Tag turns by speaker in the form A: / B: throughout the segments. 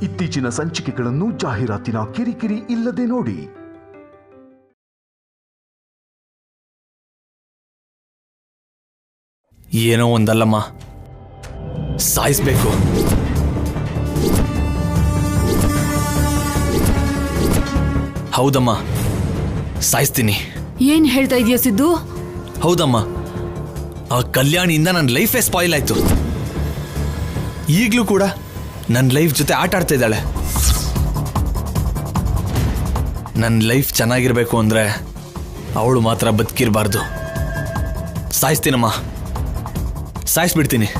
A: ಇತ್ತೀಚಿನ ಸಂಚಿಕೆಗಳನ್ನು ಜಾಹೀರಾತಿನ ಕಿರಿಕಿರಿ ಇಲ್ಲದೆ ನೋಡಿ.
B: ಏನೋ ಒಂದಲ್ಲಮ್ಮ, ಸಾಯಿಸ್ಬೇಕು. ಹೌದಮ್ಮ, ಸಾಯಿಸ್ತೀನಿ.
C: ಏನ್ ಹೇಳ್ತಾ ಇದೀಯ ಸಿದ್ದು?
B: ಹೌದಮ್ಮ, ಆ ಕಲ್ಯಾಣಿಯಿಂದ ನನ್ನ ಲೈಫೇ ಸ್ಪಾಯಿಲ್ ಆಯ್ತು. ಈಗಲೂ ಕೂಡ ನನ್ನ ಲೈಫ್ ಜೊತೆ ಆಟ ಆಡ್ತಾ ಇದ್ದಾಳೆ. ನನ್ನ ಲೈಫ್ ಚೆನ್ನಾಗಿರ್ಬೇಕು ಅಂದ್ರೆ ಅವಳು ಮಾತ್ರ ಬದುಕಿರಬಾರ್ದು. ಸಾಯಿಸ್ತೀನಮ್ಮ, ಸಾಯಿಸ್ಬಿಡ್ತೀನಿ.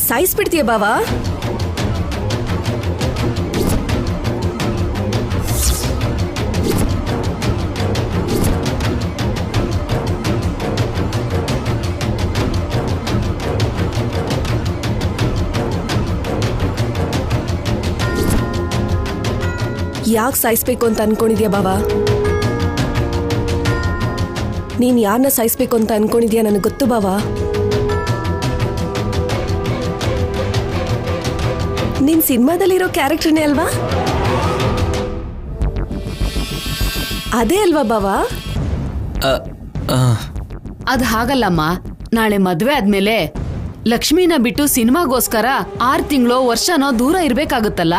D: ಸಾಯಿಸ್ಬಿಡ್ತೀಯ ಬಾವಾ? ಯಾಕೆ ಸಾಯಿಸ್ಬೇಕು ಅಂತ ಅನ್ಕೊಂಡಿದ್ಯಾ ಬಾವಾ? ನೀನ್ ಯಾರನ್ನ ಸಾಯಿಸ್ಬೇಕು ಅಂತ ಅನ್ಕೊಂಡಿದ್ಯಾ ನನಗೆ ಗೊತ್ತು ಬಾವಾ. ನೀನ್ ಸಿನಿಮಾದಲ್ಲಿರೋ ಕ್ಯಾರೆಕ್ಟರ್ನೇ ಅಲ್ವಾ? ಅದೇ ಅಲ್ವಾ ಬಾವಾ?
C: ಅದ್ ಹಾಗಲ್ಲಮ್ಮ. ನಾಳೆ ಮದ್ವೆ ಆದ್ಮೇಲೆ ಲಕ್ಷ್ಮೀನ ಬಿಟ್ಟು ಸಿನಿಮಾಗೋಸ್ಕರ 6 ತಿಂಗಳೋ ವರ್ಷನೋ ದೂರ ಇರ್ಬೇಕಾಗುತ್ತಲ್ಲ.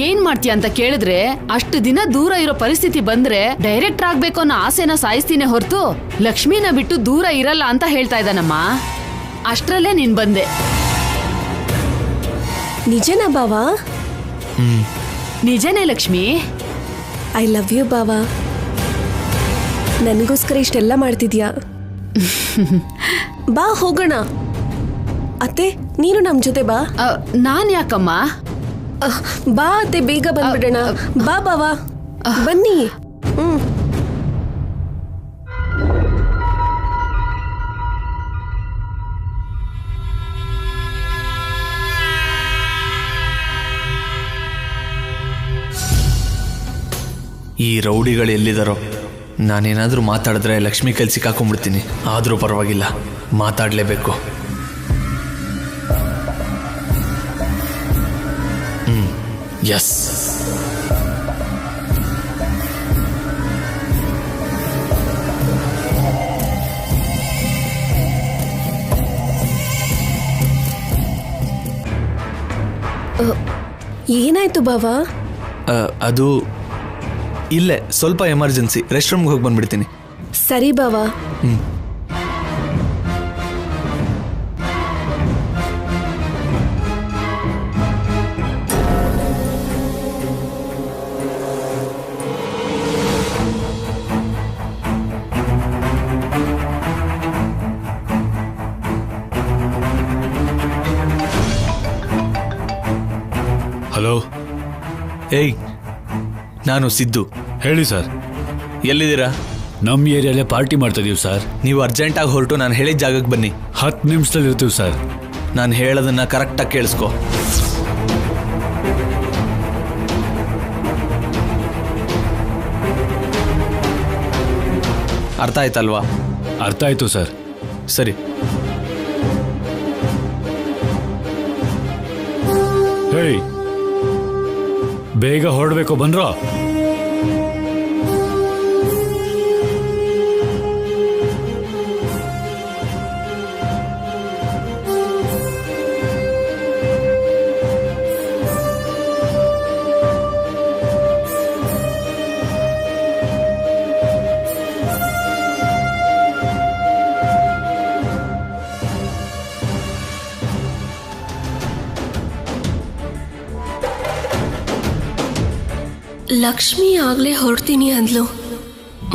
C: ಏನ್ ಮಾಡ್ತೀಯ ಅಂತ ಕೇಳಿದ್ರೆ, ಅಷ್ಟು ದಿನ ದೂರ ಇರೋ ಪರಿಸ್ಥಿತಿ ಬಂದ್ರೆ ಡೈರೆಕ್ಟರ್ ಆಗ್ಬೇಕು ಅನ್ನೋ ಆಸೆನ ಸಾಯಿಸ್ತೀನಿ ಹೊರತು ಲಕ್ಷ್ಮೀನ ಬಿಟ್ಟು ದೂರ ಇರಲ್ಲ ಅಂತ ಹೇಳ್ತಾ ಇದ್ದಾನಮ್ಮ. ಅಷ್ಟ್ರಲ್ಲೇ ನೀನ್ ಬಂದೆ.
D: ನಿಜನಾ ಬಾವಾ?
C: ನಿಜನೇ ಲಕ್ಷ್ಮಿ.
D: ಐ ಲವ್ ಯು ಬಾವಾ. ನನಗೋಸ್ಕರ ಇಷ್ಟೆಲ್ಲ ಮಾಡ್ತಿದ್ಯಾ. ಬಾ ಹೋಗೋಣ. ಅತ್ತೆ ನೀನು ನಮ್ ಜೊತೆ ಬಾ.
C: ನಾನ್ ಯಾಕಮ್ಮ?
D: ಬಾ ಅತ್ತೆ, ಬೇಗ ಬಂದ್ಬಿಡೋಣ. ಬಾ ಬಾವಾ, ಬನ್ನಿ.
B: ಈ ರೌಡಿಗಳು ಎಲ್ಲಿದ್ದಾರೋ? ನಾನೇನಾದರೂ ಮಾತಾಡಿದ್ರೆ ಲಕ್ಷ್ಮಿ ಕೈಲಿ ಸಿಕ್ಕಾಕೊಂಡ್ಬಿಡ್ತೀನಿ. ಆದರೂ ಪರವಾಗಿಲ್ಲ, ಮಾತಾಡಲೇಬೇಕು. ಎಸ್,
D: ಏನಾಯ್ತು ಬಾವಾ?
B: ಅದು ಇಲ್ಲೇ ಸ್ವಲ್ಪ ಎಮರ್ಜೆನ್ಸಿ. ರೆಸ್ಟ್ ರೂಮ್ಗೆ ಹೋಗಿ ಬಂದ್ಬಿಡ್ತೀನಿ.
D: ಸರಿ ಬಾವಾ.
E: ಹಲೋ.
B: ಏಯ್, ನಾನು ಸಿದ್ದು.
E: ಹೇಳಿ ಸರ್.
B: ಎಲ್ಲಿದ್ದೀರಾ?
E: ನಮ್ಮ ಏರಿಯಲ್ಲೇ ಪಾರ್ಟಿ ಮಾಡ್ತಾ ಇದೀವಿ ಸರ್.
B: ನೀವು ಅರ್ಜೆಂಟಾಗಿ ಹೊರಟು ನಾನು ಹೇಳಿದ ಜಾಗಕ್ಕೆ ಬನ್ನಿ.
E: 10 ನಿಮಿಷದಲ್ಲಿ ಇರ್ತೀವಿ ಸರ್.
B: ನಾನು ಹೇಳೋದನ್ನ ಕರೆಕ್ಟಾಗಿ ಕೇಳಿಸ್ಕೊ. ಅರ್ಥ ಆಯ್ತಲ್ವಾ?
E: ಅರ್ಥ ಆಯ್ತು ಸರ್.
B: ಸರಿ.
E: ಹೇಯ್, ಬೇಗ ಹೊರಡ್ಬೇಕು, ಬಂದ್ರೋ?
D: ಲಕ್ಷ್ಮಿ ಆಗ್ಲೇ ಹೊರಡ್ತೀನಿ ಅಂದ್ಲು,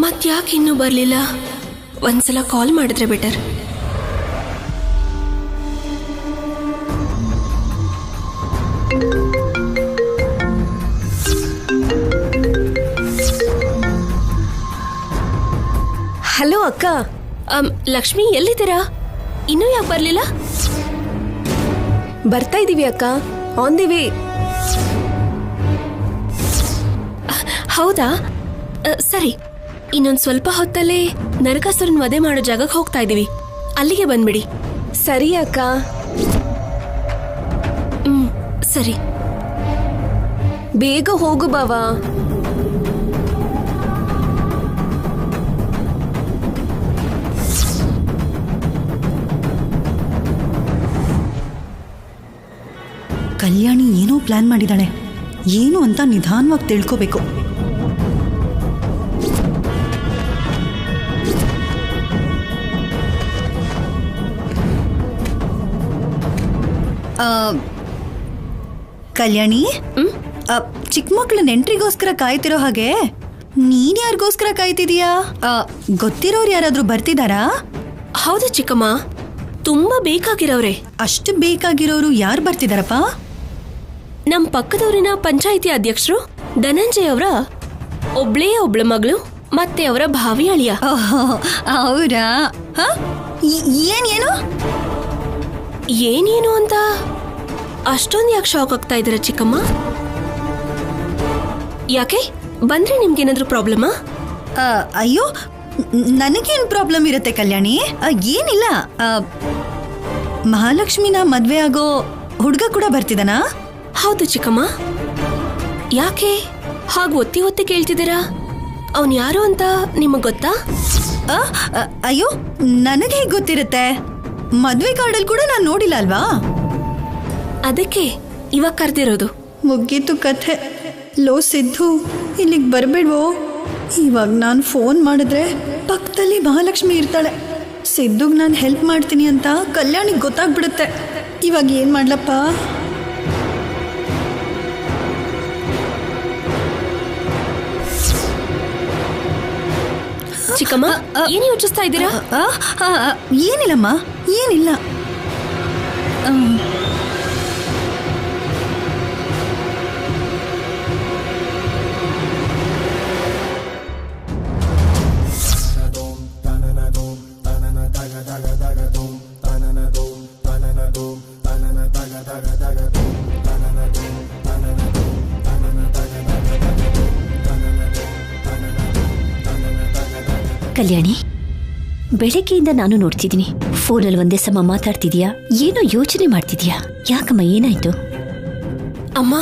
D: ಮತ್ಯಾಕೆ ಇನ್ನೂ ಬರಲಿಲ್ಲ? ಒಂದ್ಸಲ ಕಾಲ್ ಮಾಡಿದ್ರೆ ಬೆಟರ್. ಹಲೋ ಅಕ್ಕ. ಲಕ್ಷ್ಮಿ ಎಲ್ಲಿದ್ದೀರಾ? ಇನ್ನೂ ಯಾಕೆ ಬರಲಿಲ್ಲ? ಬರ್ತಾ ಇದ್ದೀವಿ ಅಕ್ಕ, ಆನ್ ದಿ ವೇ. ಹೌದಾ, ಸರಿ. ಇನ್ನೊಂದು ಸ್ವಲ್ಪ ಹೊತ್ತಲ್ಲೇ ನರಕಾಸುರನ್ ವಧೆ ಮಾಡೋ ಜಾಗಕ್ಕೆ ಹೋಗ್ತಾ ಇದ್ದೀವಿ, ಅಲ್ಲಿಗೆ ಬಂದ್ಬಿಡಿ. ಸರಿ ಅಕ್ಕ. ಸರಿ, ಬೇಗ ಹೋಗು ಬಾವಾ.
F: ಕಲ್ಯಾಣಿ ಏನೋ ಪ್ಲಾನ್ ಮಾಡಿದಾಳೆ. ಏನು ಅಂತ ನಿಧಾನವಾಗಿ ತಿಳ್ಕೋಬೇಕು. ಕಲ್ಯಾಣಿ, ಚಿಕ್ಕ ಮಕ್ಳ ನೆಂಟ್ರಿಗೋಸ್ಕರ ಕಾಯ್ತಿರೋ ಹಾಗೆ ನೀನ್ ಯಾರಿಗೋಸ್ಕರ ಕಾಯ್ತಿದೀಯಾ? ಗೊತ್ತಿರೋರು ಯಾರಾದ್ರೂ ಬರ್ತಿದಾರಾ?
D: ಹೌದು ಚಿಕ್ಕಮ್ಮ, ತುಂಬಾ ಬೇಕಾಗಿರೋರೆ.
F: ಅಷ್ಟು ಬೇಕಾಗಿರೋರು ಯಾರು ಬರ್ತಿದಾರಪ್ಪ?
D: ನಮ್ ಪಕ್ಕದೂರಿನ ಪಂಚಾಯಿತಿ ಅಧ್ಯಕ್ಷರು ಧನಂಜಯ್ ಅವರ ಒಬ್ಳ ಮಗಳು ಮತ್ತೆ ಅವರ ಭಾವಿ ಅಳಿಯ.
F: ಅವರಾ?
D: ಏನೇನು ಅಂತ ಅಷ್ಟೊಂದು ಯಾಕೆ ಶಾಕ್ ಆಗ್ತಾ ಇದ್ದೀರಾ ಚಿಕ್ಕಮ್ಮ? ಯಾಕೆ ಬಂದ್ರೆ ನಿಮ್ಗೇನಾದ್ರೂ ಪ್ರಾಬ್ಲಮಾ?
F: ಅಯ್ಯೋ, ನನಗೇನು ಪ್ರಾಬ್ಲಮ್ ಇರುತ್ತೆ ಕಲ್ಯಾಣಿ? ಏನಿಲ್ಲ. ಮಹಾಲಕ್ಷ್ಮಿನ ಮದ್ವೆ ಆಗೋ ಹುಡುಗ ಕೂಡ ಬರ್ತಿದಾನಾ?
D: ಹೌದು ಚಿಕ್ಕಮ್ಮ. ಯಾಕೆ ಹಾಗೆ ಒತ್ತಿ ಒತ್ತಿ ಕೇಳ್ತಿದ್ದೀರಾ? ಅವನ್ ಯಾರು ಅಂತ ನಿಮಗ್ ಗೊತ್ತಾ?
F: ಅಯ್ಯೋ, ನನಗೆ ಹೇಗೆ ಗೊತ್ತಿರುತ್ತೆ? ಮದ್ವೆ ಕಾರ್ಡಲ್ಲಿ ಕೂಡ ನಾನು ನೋಡಿಲ್ಲ ಅಲ್ವಾ?
D: ಅದಕ್ಕೆ ಇವಾಗ ಕರೆದಿರೋದು.
F: ಮುಗೀತು ಕಥೆ. ಲೋ ಸಿದ್ದು, ಇಲ್ಲಿಗೆ ಬರಬೇಡ್ವೋ? ಇವಾಗ ನಾನು ಫೋನ್ ಮಾಡಿದ್ರೆ ಪಕ್ಕದಲ್ಲಿ ಮಹಾಲಕ್ಷ್ಮಿ ಇರ್ತಾಳೆ. ಸಿದ್ದುಗ್ ನಾನು ಹೆಲ್ಪ್ ಮಾಡ್ತೀನಿ ಅಂತ ಕಲ್ಯಾಣಿಗೆ ಗೊತ್ತಾಗ್ಬಿಡುತ್ತೆ. ಇವಾಗ ಏನು ಮಾಡ್ಲಪ್ಪ?
D: ಚಿಕ್ಕಮ್ಮ, ಏನು ಯೋಚಿಸ್ತಾ ಇದ್ದೀರಾ?
F: ಏನಿಲ್ಲಮ್ಮ, ಏನಿಲ್ಲ.
G: ಕಲ್ಯಾಣಿ, ಬೆಳಗ್ಗೆಯಿಂದ ನಾನು ನೋಡ್ತಿದ್ದೀನಿ. ಫೋನಲ್ಲಿ ಒಂದೇ ಸಮ ಮಾತಾಡ್ತಿದ್ಯಾ, ಏನೋ ಯೋಚನೆ ಮಾಡ್ತಿದ್ಯಾ? ಯಾಕಮ್ಮ, ಏನಾಯ್ತು?
D: ಅಮ್ಮ,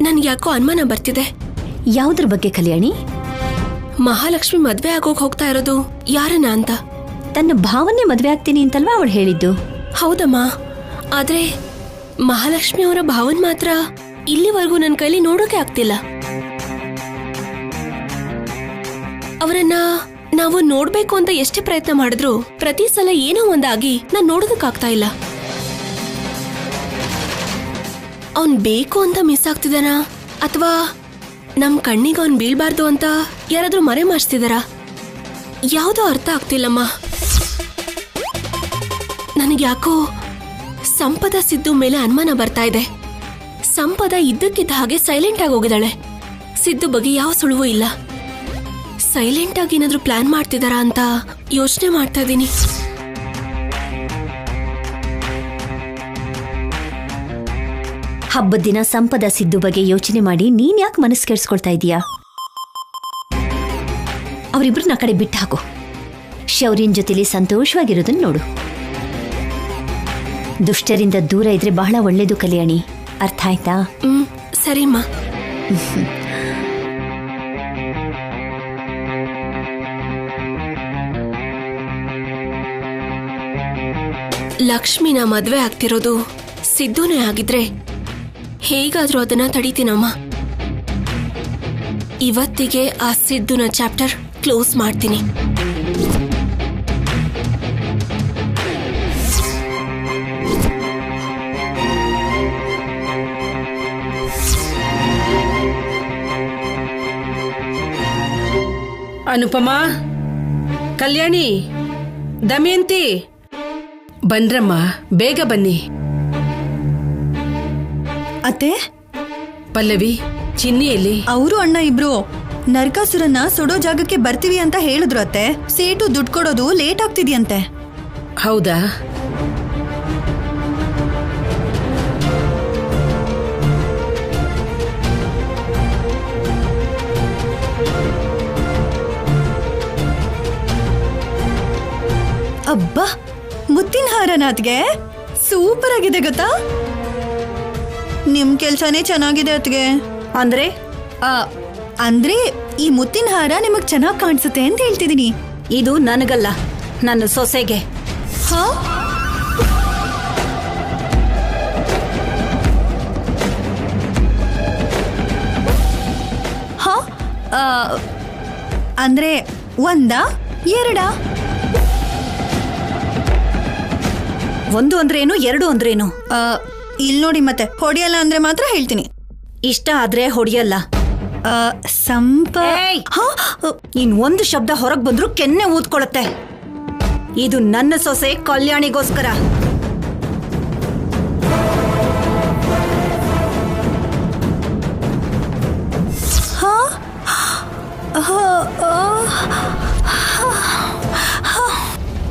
D: ನನ್ಗೆ ಯಾಕೋ ಅನುಮಾನ ಬರ್ತಿದೆ.
G: ಯಾವುದ್ರ ಬಗ್ಗೆ ಕಲ್ಯಾಣಿ?
D: ಮಹಾಲಕ್ಷ್ಮಿ ಮದ್ವೆ ಆಗೋಕ್ ಹೋಗ್ತಾ ಇರೋದು ಯಾರನ್ನ ಅಂತ.
G: ತನ್ನ ಭಾವನೆ ಮದ್ವೆ ಆಗ್ತೀನಿ ಅಂತಲ್ವಾ ಅವಳು ಹೇಳಿದ್ದು?
D: ಹೌದಮ್ಮ, ಆದ್ರೆ ಮಹಾಲಕ್ಷ್ಮಿ ಅವರ ಭಾವನ್ ಮಾತ್ರ ಇಲ್ಲಿವರೆಗೂ ನನ್ನ ಕೈಲಿ ನೋಡೋಕೆ ಆಗ್ತಿಲ್ಲ. ಅವರನ್ನ ನಾವು ನೋಡ್ಬೇಕು ಅಂತ ಎಷ್ಟೇ ಪ್ರಯತ್ನ ಮಾಡಿದ್ರು ಪ್ರತಿ ಸಲ ಏನೋ ಒಂದಾಗಿ ನಾನ್ ನೋಡೋದಕ್ಕಾಗ್ತಾ ಇಲ್ಲ. ಅವನ್ ಬೇಕು ಅಂತ ಮಿಸ್ ಆಗ್ತಿದಾನ, ಅಥವಾ ನಮ್ ಕಣ್ಣಿಗೆ ಅವನ್ ಬೀಳ್ಬಾರ್ದು ಅಂತ ಯಾರಾದ್ರೂ ಮರೆ ಮಾಡಿಸ್ತಿದಾರ? ಯಾವುದೋ ಅರ್ಥ ಆಗ್ತಿಲ್ಲಮ್ಮ. ನನಗೆ ಯಾಕೋ ಸಂಪದ ಸಿದ್ದು ಮೇಲೆ ಅನುಮಾನ ಬರ್ತಾ ಇದೆ. ಸಂಪದ ಇದ್ದಕ್ಕಿದ್ದ ಹಾಗೆ ಸೈಲೆಂಟ್ ಆಗಿ ಹೋಗಿದ್ದಾಳೆ. ಸಿದ್ದು ಬಗ್ಗೆ ಯಾವ ಸುಳುವೂ ಇಲ್ಲ. ಸೈಲೆಂಟ್ ಆಗಿ ಏನಾದ್ರೂ ಪ್ಲಾನ್ ಮಾಡ್ತಿದಾರಾ ಅಂತ ಯೋಚನೆ ಮಾಡ್ತಾ ಇದ್ದೀನಿ.
G: ಹಬ್ಬದ ದಿನ ಸಂಪದ ಸಿದ್ದು ಬಗ್ಗೆ ಯೋಚನೆ ಮಾಡಿ ನೀನ್ ಯಾಕೆ ಮನಸ್ಸು ಕೆಡಿಸ್ಕೊಳ್ತಾ ಇದೀಯಾ? ಅವರಿಬ್ರನ್ನ ಕಡೆ ಬಿಟ್ಟು ಹಾಕು. ಶೌರ್ಯನ್ ಜೊತೆಲಿ ಸಂತೋಷವಾಗಿರೋದನ್ನ ನೋಡು. ದುಷ್ಟರಿಂದ ದೂರ ಇದ್ರೆ ಬಹಳ ಒಳ್ಳೇದು ಕಲ್ಯಾಣಿ, ಅರ್ಥ ಆಯ್ತಾ?
D: ಸರಿಮ್ಮ. ಲಕ್ಷ್ಮಿನ ಮದ್ವೆ ಆಗ್ತಿರೋದು ಸಿದ್ದುನೇ ಆಗಿದ್ರೆ ಹೇಗಾದ್ರೂ ಅದನ್ನ ತಡಿತೀನಮ್ಮ. ಇವತ್ತಿಗೆ ಆ ಸಿದ್ದುನ ಚಾಪ್ಟರ್ ಕ್ಲೋಸ್ ಮಾಡ್ತೀನಿ.
H: ಅನುಪಮಾ, ಕಲ್ಯಾಣಿ, ದಮಯಂತಿ, ಬನ್ರಮ್ಮ, ಬೇಗ ಬನ್ನಿ.
F: ಅತ್ತೆ,
H: ಪಲ್ಲವಿ, ಚಿನ್ನಿಯಲ್ಲಿ?
F: ಅವರು ಅಣ್ಣ ಇಬ್ರು ನರಕಾಸುರನ್ನ ಸುಡೋ ಜಾಗಕ್ಕೆ ಬರ್ತೀವಿ ಅಂತ ಹೇಳಿದ್ರು ಅತ್ತೆ. ಸೇಟು ದುಡ್ಡು ಕೊಡೋದು ಲೇಟ್ ಆಗ್ತಿದ್ಯಂತೆ.
H: ಹೌದಾ?
F: ಅಬ್ಬಾ, ಮುತ್ತಿನ ಹಾರನಾಥ್ಗೆ ಸೂಪರ್ ಆಗಿದೆ ಗೊತ್ತಾ? ನಿಮ್ ಕೆಲ್ಸನೇ ಚೆನ್ನಾಗಿದೆ ಅತ್ಗೆ.
G: ಅಂದ್ರೆ
F: ಅಂದ್ರೆ ಈ ಮುತ್ತಿನ ಹಾರ ನಿಮಗ್ ಚೆನ್ನಾಗ್ ಕಾಣಿಸುತ್ತೆ ಅಂತ ಹೇಳ್ತಿದೀನಿ.
G: ಇದು ನನಗಲ್ಲ, ನನ್ನ ಸೊಸೆಗೆ.
F: ಹಾ ಹಾ ಅಂದ್ರೆ ಒಂದಾ ಎರಡಾ?
G: ಒಂದು ಅಂದ್ರೇನು, ಎರಡು ಅಂದ್ರೇನು?
F: ಇಲ್ಲಿ ನೋಡಿ, ಮತ್ತೆ ಹೊಡಿಯಲ್ಲ ಅಂದ್ರೆ ಮಾತ್ರ ಹೇಳ್ತೀನಿ.
G: ಇಷ್ಟ ಆದ್ರೆ ಹೊಡಿಯಲ್ಲ.
F: ಏಯ್!
G: ಇನ್ ಒಂದು ಶಬ್ದ ಹೊರಗ್ ಬಂದ್ರು ಕೆನ್ನೆ ಊದ್ಕೊಳತ್ತೆ. ಇದು ನನ್ನ ಸೊಸೆ ಕಲ್ಯಾಣಿಗೋಸ್ಕರ.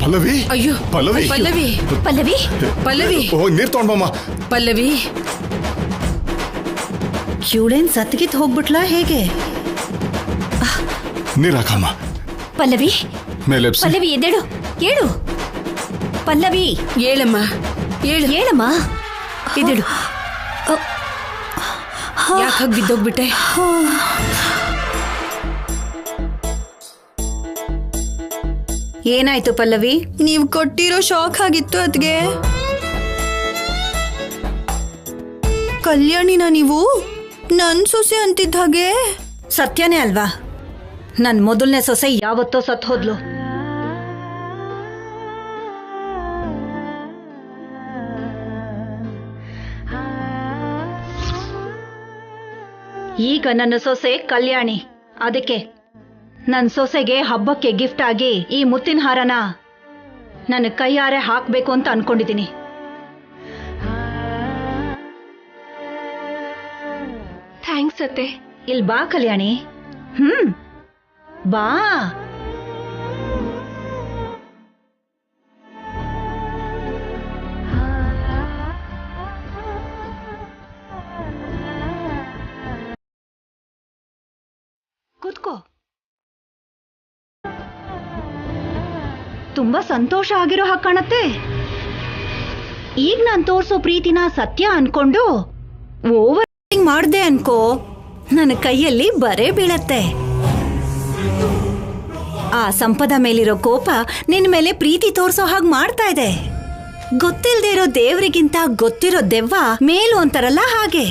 I: ಪಲ್ಲವಿ,
H: ಅಯ್ಯೋ
I: ಪಲ್ಲವಿ,
H: ಪಲ್ಲವಿ
G: ಪಲ್ಲವಿ,
H: ಪಲ್ಲವಿ
I: ನೀರ್ ತಗೊಂಡ್ಬಮ್ಮ.
H: ಪಲ್ಲವಿ,
G: ಕ್ಯೂಡೇನ್ ಸತ್ಗಿತ್ ಹೋಗ್ಬಿಟ್ಲಾ ಹೇಗೆ?
I: ನೀರ್ ಹಾಕಮ್ಮ.
G: ಪಲ್ಲವಿ,
I: ಮೇಲೆ
G: ಪಲ್ಲವಿ ಎದ್ದೇಳು, ಹೇಳು. ಪಲ್ಲವಿ
H: ಹೇಳಮ್ಮ, ಹೇಳು.
G: ಹೇಳಮ್ಮ, ಎದ್ದೇಳು.
H: ಯಾಕೆ ಹಾಗೆ ಬಿದ್ದೋಗ್ಬಿಟ್ಟೆ?
G: ಏನಾಯ್ತು ಪಲ್ಲವಿ?
F: ನೀವ್ ಕೊಟ್ಟಿರೋ ಶಾಕ್ ಆಗಿತ್ತು ಅದ್ಗೆ. ಕಲ್ಯಾಣಿನ ನೀವು ನನ್ ಸೊಸೆ ಅಂತಿದ್ದ ಹಾಗೆ.
G: ಸತ್ಯನೇ ಅಲ್ವಾ? ನನ್ ಮೊದಲನೇ ಸೊಸೆ ಯಾವತ್ತೋ ಸತ್ ಹೋದ್ಲು. ಈಗ ನನ್ನ ಸೊಸೆ ಕಲ್ಯಾಣಿ. ಅದಕ್ಕೆ ನನ್ನ ಸೊಸೆಗೆ ಹಬ್ಬಕ್ಕೆ ಗಿಫ್ಟ್ ಆಗಿ ಈ ಮುತ್ತಿನ ಹಾರನ ನನ್ನ ಕೈಯಾರೆ ಹಾಕ್ಬೇಕು ಅಂತ ಅನ್ಕೊಂಡಿದ್ದೀನಿ.
D: ಥ್ಯಾಂಕ್ಸ್ ಅತ್ತೆ.
G: ಇಲ್ ಬಾ ಕಲ್ಯಾಣಿ. ಬಾ. ಕೂತ್ಕೋ. ತುಂಬಾ ಸಂತೋಷ ಆಗಿರೋ ಹಾಗೆ ಕಾಣತ್ತೆ. ಈಗ ನಾನ್ ತೋರ್ಸೋ ಪ್ರೀತಿನ ಸತ್ಯ ಅನ್ಕೊಂಡು ಓವರ್ ಮಾಡ್ದೆ ಅನ್ಕೋ, ನನ್ನ ಕೈಯಲ್ಲಿ ಬರೇ ಬೀಳತ್ತೆ. ಆ ಸಂಪದ ಮೇಲಿರೋ ಕೋಪ ನಿನ್ ಮೇಲೆ ಪ್ರೀತಿ ತೋರ್ಸೋ ಹಾಗೆ ಮಾಡ್ತಾ ಇದೆ. ಗೊತ್ತಿಲ್ದೇ ಇರೋ ದೇವ್ರಿಗಿಂತ ಗೊತ್ತಿರೋ ದೆವ್ವ ಮೇಲು ಅಂತಾರಲ್ಲ ಹಾಗೆ.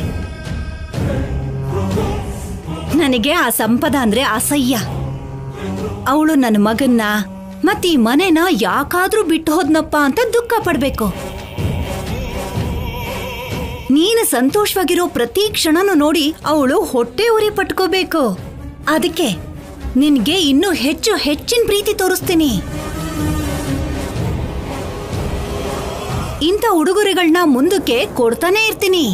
G: ನನಗೆ ಆ ಸಂಪದ ಅಂದ್ರೆ ಅಸಹ್ಯ. ಅವಳು ನನ್ನ ಮಗನ್ನ ಮತ್ತೀ ಮನೆನ ಯಾಕಾದ್ರೂ ಬಿಟ್ಟು ಹೋದ್ನಪ್ಪ ಅಂತ ದುಃಖ ಪಡ್ಬೇಕು. ನೀನು ಸಂತೋಷವಾಗಿರೋ ಪ್ರತಿ ಕ್ಷಣನೂ ನೋಡಿ ಅವಳು ಹೊಟ್ಟೆ ಉರಿ ಪಟ್ಕೋಬೇಕು. ಅದಕ್ಕೆ ನಿನ್ಗೆ ಇನ್ನೂ ಹೆಚ್ಚಿನ ಪ್ರೀತಿ ತೋರಿಸ್ತೀನಿ. ಇಂಥ ಉಡುಗೊರೆಗಳನ್ನ ಮುಂದಕ್ಕೆ ಕೊಡ್ತಾನೆ ಇರ್ತೀನಿ.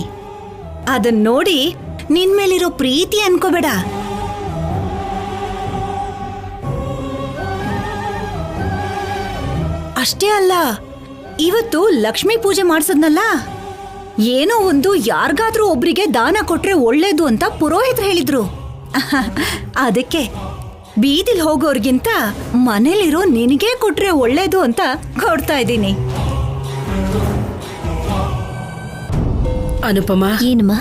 G: ಅದನ್ನ ನೋಡಿ ನಿನ್ ಮೇಲಿರೋ ಪ್ರೀತಿ ಅನ್ಕೋಬೇಡ. ಅಷ್ಟೇ ಅಲ್ಲ, ಇವತ್ತು ಲಕ್ಷ್ಮೀ ಪೂಜೆ ಮಾಡ್ಸದ್ನಲ್ಲ, ಏನೋ ಒಂದು ಯಾರಿಗಾದ್ರೂ ಒಬ್ರಿಗೆ ದಾನ ಕೊಟ್ರೆ ಒಳ್ಳೇದು ಅಂತ ಪುರೋಹಿತರು ಹೇಳಿದ್ರು. ಅದಕ್ಕೆ ಬೀದಿಲ್ ಹೋಗೋರ್ಗಿಂತ ಮನೇಲಿರೋ ನಿನಗೆ ಕೊಟ್ರೆ ಒಳ್ಳೇದು ಅಂತ ಕೊಡ್ತಾ ಇದ್ದೀನಿ.
H: ಅನುಪಮ,
G: ಏನಮ್ಮ?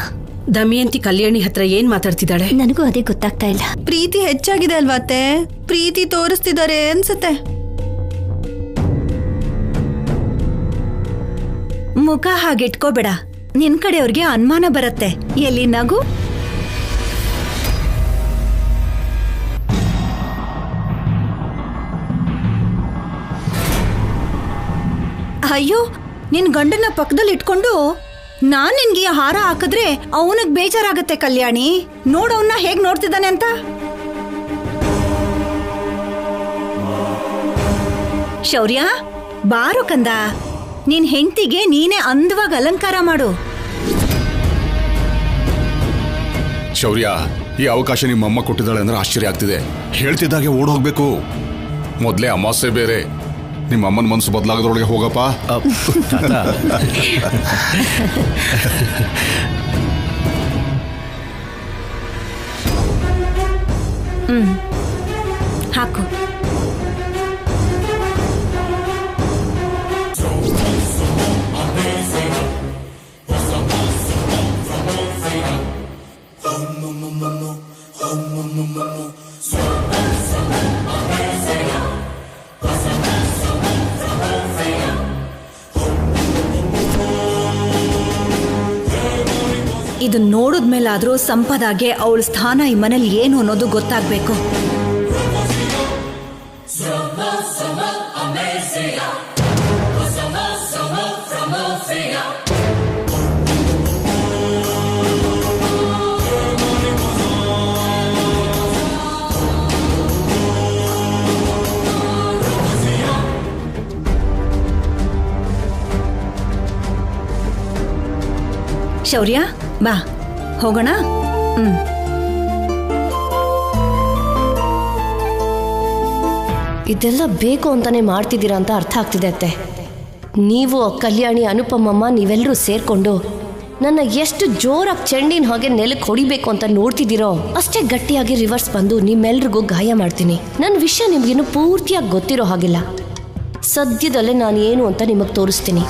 H: ದಮಯಂತಿ ಕಲ್ಯಾಣಿ ಹತ್ರ ಏನ್ ಮಾತಾಡ್ತಿದ್ದಾಳೆ?
G: ನನಗೂ ಅದೇ ಗೊತ್ತಾಗ್ತಾ ಇಲ್ಲ.
F: ಪ್ರೀತಿ ಹೆಚ್ಚಾಗಿದೆ ಅಲ್ವಾ ಅತ್ತೆ? ಪ್ರೀತಿ ತೋರಿಸ್ತಿದ್ದಾರೆ ಅನ್ಸತ್ತೆ.
G: ಮುಖ ಹಾಗಿಟ್ಕೋಬೇಡ, ನಿನ್ ಕಡೆಯವ್ರಿಗೆ ಅನುಮಾನ ಬರತ್ತೆ. ಎಲ್ಲಿ ನಗು. ಅಯ್ಯೋ, ನಿನ್ ಗಂಡನ ಪಕ್ಕದಲ್ಲಿ ಇಟ್ಕೊಂಡು ನಾನ್ ನಿನ್ಗೆ ಹಾರ ಹಾಕಿದ್ರೆ ಅವನಿಗೆ ಬೇಜಾರಾಗತ್ತೆ. ಕಲ್ಯಾಣಿ, ನೋಡವನ್ನ ಹೇಗ್ ನೋಡ್ತಿದ್ದಾನೆ ಅಂತ. ಶೌರ್ಯ, ಬಾರು ಕಂದ, ನಿನ್ ಹೆಂಡತಿಗೆ ನೀನೇ ಅಂದವಾಗಿ ಅಲಂಕಾರ ಮಾಡು.
I: ಶೌರ್ಯ, ಈ ಅವಕಾಶ ನಿಮ್ಮ ಅಮ್ಮ ಕೊಟ್ಟಿದ್ದಾಳೆ ಅಂದ್ರೆ ಆಶ್ಚರ್ಯ ಆಗ್ತಿದೆ. ಹೇಳ್ತಿದ್ದಾಗೆ ಓಡ್ ಹೋಗ್ಬೇಕು. ಮೊದ್ಲೇ ಅಮಾವಾಸ್ಯೆ ಬೇರೆ. ನಿಮ್ಮ ಅಮ್ಮನ ಮನಸ್ಸು ಬದಲಾಗದ್ರೊಳಗೆ ಹೋಗಪ್ಪ.
G: ಹಾಕು. ಇದು ನೋಡಿದ್ಮೇಲಾದ್ರೂ ಸಂಪದಾಗೆ ಅವಳ ಸ್ಥಾನ ಈ ಮನೇಲಿ ಏನು ಅನ್ನೋದು ಗೊತ್ತಾಗ್ಬೇಕು. ಶೌರ್ಯ, ಬಾ ಹೋಗೋಣ.
D: ಇದೆಲ್ಲ ಬೇಕು ಅಂತಾನೆ ಮಾಡ್ತಿದ್ದೀರಾ ಅಂತ ಅರ್ಥ ಆಗ್ತಿದೆ ಅತ್ತೆ. ನೀವು ಕಲ್ಯಾಣಿ, ಅನುಪಮಮ್ಮ ನೀವೆಲ್ಲರೂ ಸೇರ್ಕೊಂಡು ನನ್ನ ಎಷ್ಟು ಜೋರಾಗಿ ಚೆಂಡಿನ ಹಾಗೆ ನೆಲಕ್ಕೆ ಹೊಡಿಬೇಕು ಅಂತ ನೋಡ್ತಿದ್ದೀರೋ ಅಷ್ಟೇ ಗಟ್ಟಿಯಾಗಿ ರಿವರ್ಸ್ ಬಂದು ನಿಮ್ಮೆಲ್ರಿಗೂ ಗಾಯ ಮಾಡ್ತೀನಿ. ನನ್ನ ವಿಷಯ ನಿಮ್ಗೇನು ಪೂರ್ತಿಯಾಗಿ ಗೊತ್ತಿರೋ ಹಾಗಿಲ್ಲ. ಸದ್ಯದಲ್ಲೇ ನಾನು ಏನು ಅಂತ ನಿಮಗೆ ತೋರಿಸ್ತೀನಿ.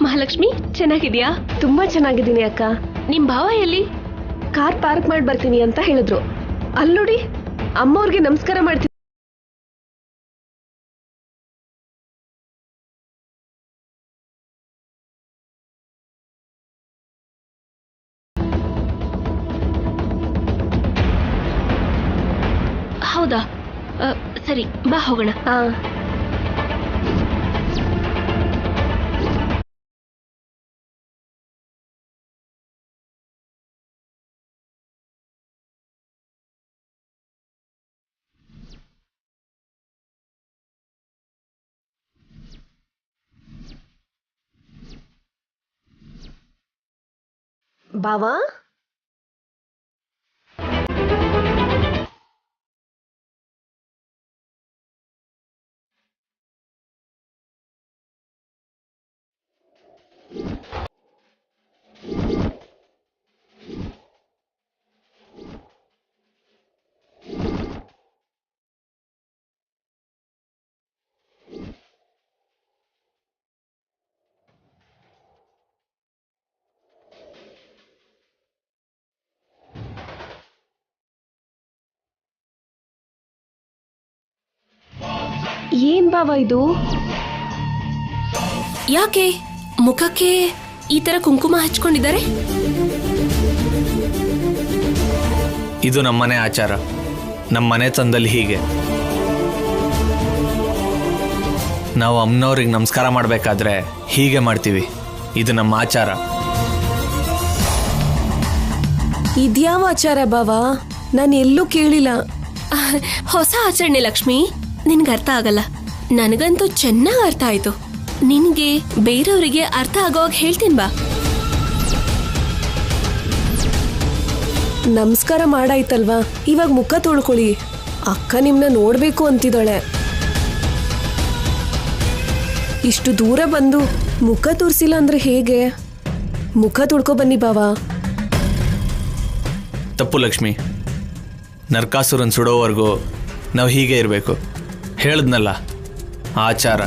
J: ಮಹಾಲಕ್ಷ್ಮಿ, ಚೆನ್ನಾಗಿದ್ಯಾ? ತುಂಬಾ ಚೆನ್ನಾಗಿದ್ದೀನಿ ಅಕ್ಕ. ನಿಮ್ ಭಾವ ಎಲ್ಲಿ? ಕಾರ್ ಪಾರ್ಕ್ ಮಾಡಿ ಬರ್ತೀನಿ ಅಂತ ಹೇಳಿದ್ರು. ಅಲ್ಲೋಡಿ, ಅಮ್ಮವ್ರಿಗೆ ನಮಸ್ಕಾರ ಮಾಡ್ತೀನಿ. ಹೌದಾ? ಸರಿ, ಬಾ ಹೋಗೋಣ. ಬಾವಾ, ಏನ್ ಬಾವ ಇದು?
D: ಯಾಕೆ ಮುಖಕ್ಕೆ ಈ ತರ ಕುಂಕುಮ ಹಚ್ಕೊಂಡಿದ್ದಾರೆ?
B: ಇದು ನಮ್ಮನೆ ಆಚಾರ. ನಮ್ಮನೆ ತಂದಲ್ಲಿ ಹೀಗೆ. ನಾವು ಅಮ್ಮನವ್ರಿಗೆ ನಮಸ್ಕಾರ ಮಾಡಬೇಕಾದ್ರೆ ಹೀಗೆ ಮಾಡ್ತೀವಿ. ಇದು ನಮ್ಮ ಆಚಾರ.
K: ಇದ್ಯಾವ ಆಚಾರ ಬಾವ? ನಾನು ಎಲ್ಲೂ ಕೇಳಿಲ್ಲ.
D: ಹೊಸ ಆಚರಣೆ ಲಕ್ಷ್ಮಿ, ನಿನ್ಗೆ ಅರ್ಥ ಆಗಲ್ಲ. ನನಗಂತೂ ಚೆನ್ನಾಗಿ ಅರ್ಥ ಆಯ್ತು. ನಿನ್ಗೆ ಬೇರೆಯವರಿಗೆ ಅರ್ಥ ಆಗೋವಾಗ ಹೇಳ್ತೀನಿ ಬಾ.
K: ನಮಸ್ಕಾರ ಮಾಡಾಯ್ತಲ್ವಾ, ಇವಾಗ ಮುಖ ತೊಳ್ಕೊಳ್ಳಿ. ಅಕ್ಕ ನಿಮ್ನ ನೋಡ್ಬೇಕು ಅಂತಿದ್ದಾಳೆ. ಇಷ್ಟು ದೂರ ಬಂದು ಮುಖ ತೋರಿಸಿಲ್ಲ ಅಂದ್ರೆ ಹೇಗೆ? ಮುಖ ತೊಳ್ಕೊ ಬನ್ನಿ ಬಾವಾ.
B: ತಪ್ಪು ಲಕ್ಷ್ಮಿ. ನರಕಾಸುರನ್ ಸುಡೋವರೆಗೂ ನಾವು ಹೀಗೆ ಇರಬೇಕು. ಹೇಳಿದ್ನಲ್ಲ, ಆಚಾರ.